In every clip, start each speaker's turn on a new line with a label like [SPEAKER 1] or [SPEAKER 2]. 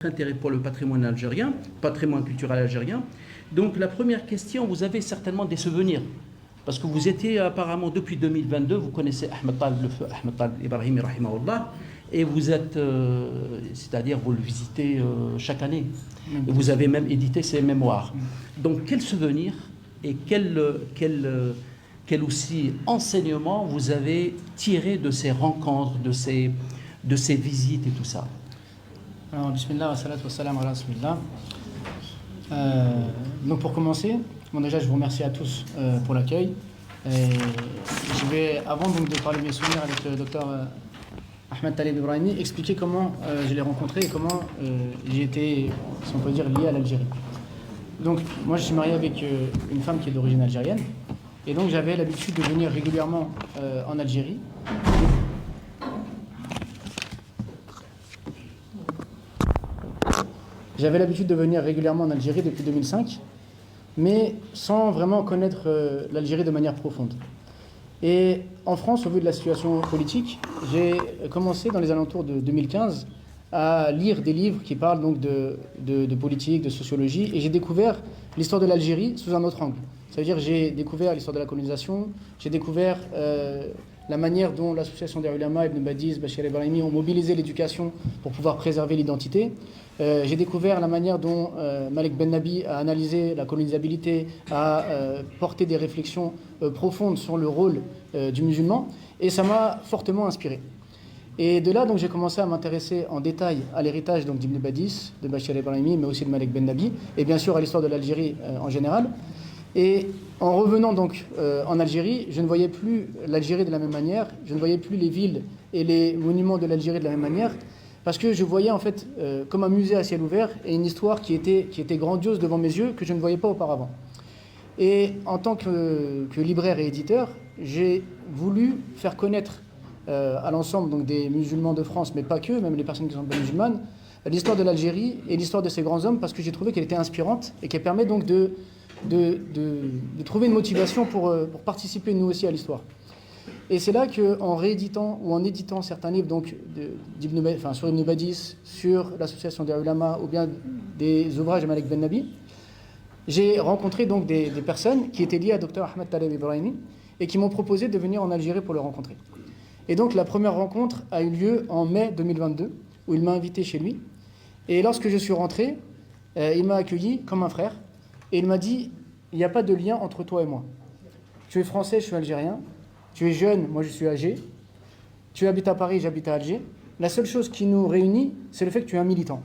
[SPEAKER 1] intérêt pour le patrimoine algérien, patrimoine culturel algérien. Donc la première question, vous avez certainement des souvenirs. Parce que vous étiez apparemment depuis 2022, vous connaissez Ahmed Talib, le feu Ahmed Talib Ibrahimi rahimahullah, et vous êtes, c'est-à-dire vous le visitez chaque année. Et vous avez même édité ses mémoires. Donc quel souvenir et quel aussi enseignement vous avez tiré de ces rencontres, de ces visites et tout ça?
[SPEAKER 2] Alors, bismillah wa salatu wa salam ala rasulillah. Donc pour commencer, déjà je vous remercie à tous pour l'accueil. Je vais, avant donc de parler de mes souvenirs avec le docteur Ahmed Talib Ibrahimi, expliquer comment je l'ai rencontré et comment j'ai été, si on peut dire, lié à l'Algérie. Donc moi je suis marié avec une femme qui est d'origine algérienne, et donc j'avais l'habitude de venir régulièrement en Algérie. J'avais l'habitude de venir régulièrement en Algérie depuis 2005, mais sans vraiment connaître l'Algérie de manière profonde. Et en France, au vu de la situation politique, j'ai commencé dans les alentours de 2015 à lire des livres qui parlent donc de politique, de sociologie, et j'ai découvert l'histoire de l'Algérie sous un autre angle. C'est-à-dire j'ai découvert l'histoire de la colonisation, j'ai découvert la manière dont l'association des ulama, Ibn Badiz, Bachir Ebrahimi ont mobilisé l'éducation pour pouvoir préserver l'identité. J'ai découvert la manière dont Malik Ben Nabi a analysé la colonisabilité, a porté des réflexions profondes sur le rôle du musulman, et ça m'a fortement inspiré. Et de là, donc, j'ai commencé à m'intéresser en détail à l'héritage d'Ibn Badiz, de Bachir Ebrahimi, mais aussi de Malik Ben Nabi, et bien sûr à l'histoire de l'Algérie en général. Et en revenant donc en Algérie, je ne voyais plus l'Algérie de la même manière, je ne voyais plus les villes et les monuments de l'Algérie de la même manière, parce que je voyais en fait comme un musée à ciel ouvert et une histoire qui était grandiose devant mes yeux que je ne voyais pas auparavant. Et en tant que libraire et éditeur, j'ai voulu faire connaître à l'ensemble donc, des musulmans de France, mais pas que, même les personnes qui ne sont pas musulmanes, l'histoire de l'Algérie et l'histoire de ces grands hommes, parce que j'ai trouvé qu'elle était inspirante et qu'elle permet donc de trouver une motivation pour participer nous aussi à l'histoire. Et c'est là qu'en rééditant ou en éditant certains livres donc, sur Ibn Badiz, sur l'association des ulama ou bien des ouvrages de Malik Ben Nabi, j'ai rencontré donc des personnes qui étaient liées à Dr Ahmed Talib Ibrahimi et qui m'ont proposé de venir en Algérie pour le rencontrer. Et donc la première rencontre a eu lieu en mai 2022 où il m'a invité chez lui. Et lorsque je suis rentré, il m'a accueilli comme un frère et il m'a dit « Il n'y a pas de lien entre toi et moi. Tu es français, je suis algérien. Tu es jeune, moi je suis âgé. Tu habites à Paris, j'habite à Alger. La seule chose qui nous réunit, c'est le fait que tu es un militant. »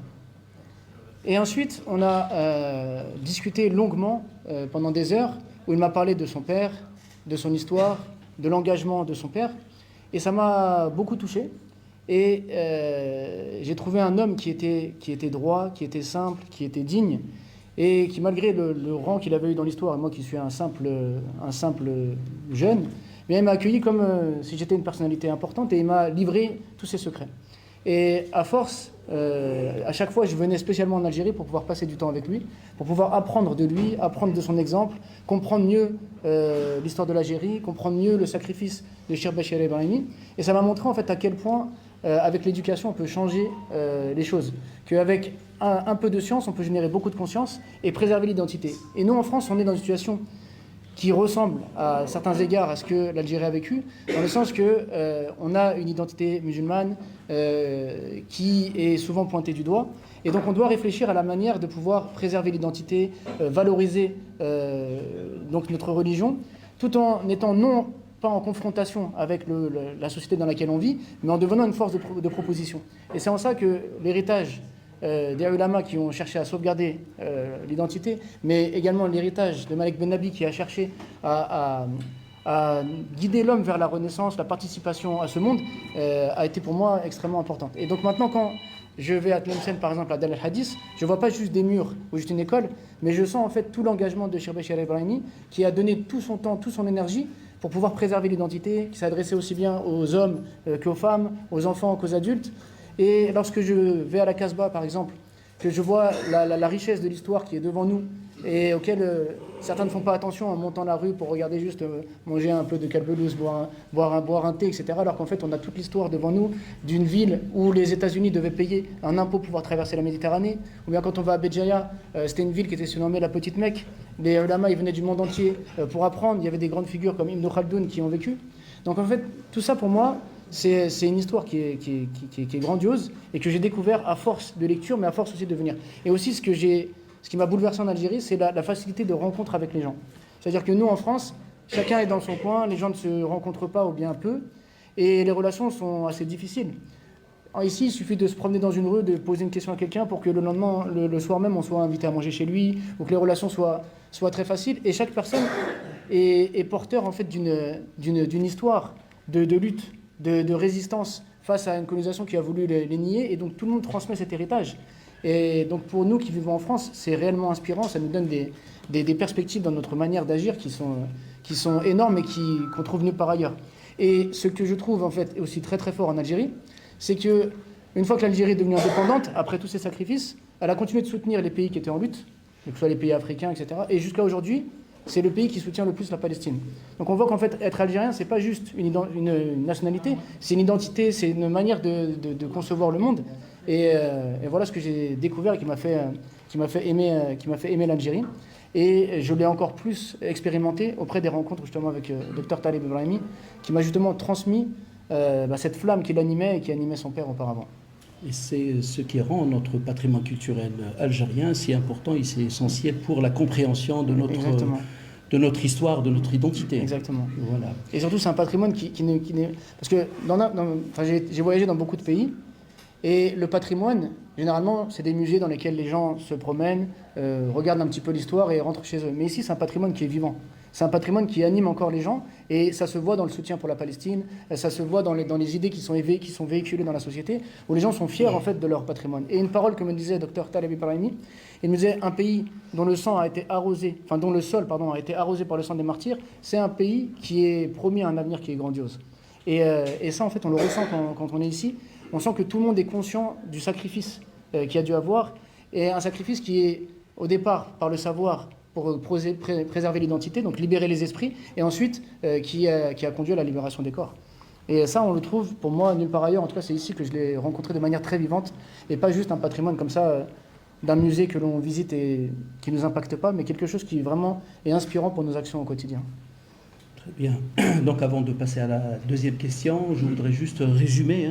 [SPEAKER 2] Et ensuite, on a discuté longuement pendant des heures où il m'a parlé de son père, de son histoire, de l'engagement de son père. Et ça m'a beaucoup touché. Et j'ai trouvé un homme qui était droit, qui était simple, qui était digne, et qui, malgré le rang qu'il avait eu dans l'histoire, et moi qui suis un simple jeune, mais il m'a accueilli comme si j'étais une personnalité importante et il m'a livré tous ses secrets. Et à force, à chaque fois, je venais spécialement en Algérie pour pouvoir passer du temps avec lui, pour pouvoir apprendre de lui, apprendre de son exemple, comprendre mieux l'histoire de l'Algérie, comprendre mieux le sacrifice de Cheikh Bachir Ebrahimi. Et ça m'a montré en fait à quel point, avec l'éducation, on peut changer les choses. Qu'avec un peu de science, on peut générer beaucoup de conscience et préserver l'identité. Et nous, en France, on est dans une situation qui ressemble à certains égards à ce que l'Algérie a vécu, dans le sens que on a une identité musulmane qui est souvent pointée du doigt, et donc on doit réfléchir à la manière de pouvoir préserver l'identité, valoriser donc notre religion, tout en étant non pas en confrontation avec la société dans laquelle on vit, mais en devenant une force de proposition. Et c'est en ça que l'héritage des ulama qui ont cherché à sauvegarder l'identité, mais également l'héritage de Malik Ben Nabi qui a cherché à guider l'homme vers la renaissance, la participation à ce monde, a été pour moi extrêmement importante. Et donc maintenant, quand je vais à Tlemcen, par exemple, à Dar el-Hadith, je ne vois pas juste des murs ou juste une école, mais je sens en fait tout l'engagement de Cheikh Bachir Ebrahimi qui a donné tout son temps, toute son énergie pour pouvoir préserver l'identité, qui s'adressait aussi bien aux hommes qu'aux femmes, aux enfants qu'aux adultes. Et lorsque je vais à la Casbah, par exemple, que je vois la richesse de l'histoire qui est devant nous et auquel certains ne font pas attention en montant la rue pour regarder juste manger un peu de calbelouse, boire un thé, etc. Alors qu'en fait, on a toute l'histoire devant nous d'une ville où les États-Unis devaient payer un impôt pour pouvoir traverser la Méditerranée. Ou bien quand on va à Béjaïa, c'était une ville qui était surnommée la Petite Mecque. Les ulama, ils venaient du monde entier pour apprendre. Il y avait des grandes figures comme Ibn Khaldoun qui ont vécu. Donc en fait, tout ça pour moi, c'est une histoire qui est grandiose et que j'ai découvert à force de lecture, mais à force aussi de venir. Et aussi ce qui m'a bouleversé en Algérie, c'est la facilité de rencontre avec les gens. C'est-à-dire que nous, en France, chacun est dans son coin, les gens ne se rencontrent pas ou bien peu, et les relations sont assez difficiles. Ici, il suffit de se promener dans une rue, de poser une question à quelqu'un pour que le lendemain, le soir même, on soit invité à manger chez lui, ou que les relations soient très faciles. Et chaque personne est porteur en fait d'une histoire de lutte, de résistance face à une colonisation qui a voulu les nier, et donc tout le monde transmet cet héritage. Et donc pour nous qui vivons en France, c'est réellement inspirant, ça nous donne des perspectives dans notre manière d'agir qui sont énormes et qu'on trouve nulle part ailleurs. Et ce que je trouve en fait aussi très très fort en Algérie, c'est que une fois que l'Algérie est devenue indépendante, après tous ces sacrifices, elle a continué de soutenir les pays qui étaient en lutte, que ce soit les pays africains, etc. Et jusqu'à aujourd'hui, c'est le pays qui soutient le plus la Palestine. Donc on voit qu'en fait, être algérien, c'est pas juste une nationalité, c'est une identité, c'est une manière de concevoir le monde. Et voilà ce que j'ai découvert et qui m'a fait aimer l'Algérie. Et je l'ai encore plus expérimenté auprès des rencontres justement avec Dr Taleb Ibrahimi, qui m'a justement transmis cette flamme qui l'animait et qui animait son père auparavant.
[SPEAKER 1] Et c'est ce qui rend notre patrimoine culturel algérien si important et si essentiel pour la compréhension de notre histoire, de notre identité.
[SPEAKER 2] Exactement.
[SPEAKER 1] Voilà.
[SPEAKER 2] Et surtout, c'est un patrimoine qui n'est... Parce que j'ai voyagé dans beaucoup de pays, et le patrimoine, généralement, c'est des musées dans lesquels les gens se promènent, regardent un petit peu l'histoire et rentrent chez eux. Mais ici, c'est un patrimoine qui est vivant. C'est un patrimoine qui anime encore les gens, et ça se voit dans le soutien pour la Palestine, ça se voit dans les idées qui sont véhiculées dans la société, où les gens sont fiers en fait de leur patrimoine. Et une parole que me disait Dr Taleb Ibrahimi, il me disait: un pays dont le sol a été arrosé par le sang des martyrs, c'est un pays qui est promis à un avenir qui est grandiose. Et ça, en fait, on le ressent quand on est ici. On sent que tout le monde est conscient du sacrifice qu'il y a dû avoir, et un sacrifice qui est, au départ, par le savoir, pour préserver l'identité, donc libérer les esprits, et ensuite qui a conduit à la libération des corps. Et ça, on le trouve, pour moi, nulle part ailleurs. En tout cas, c'est ici que je l'ai rencontré de manière très vivante, et pas juste un patrimoine comme ça, d'un musée que l'on visite et qui ne nous impacte pas, mais quelque chose qui vraiment est inspirant pour nos actions au quotidien.
[SPEAKER 1] Très bien. Donc avant de passer à la deuxième question, je voudrais juste résumer,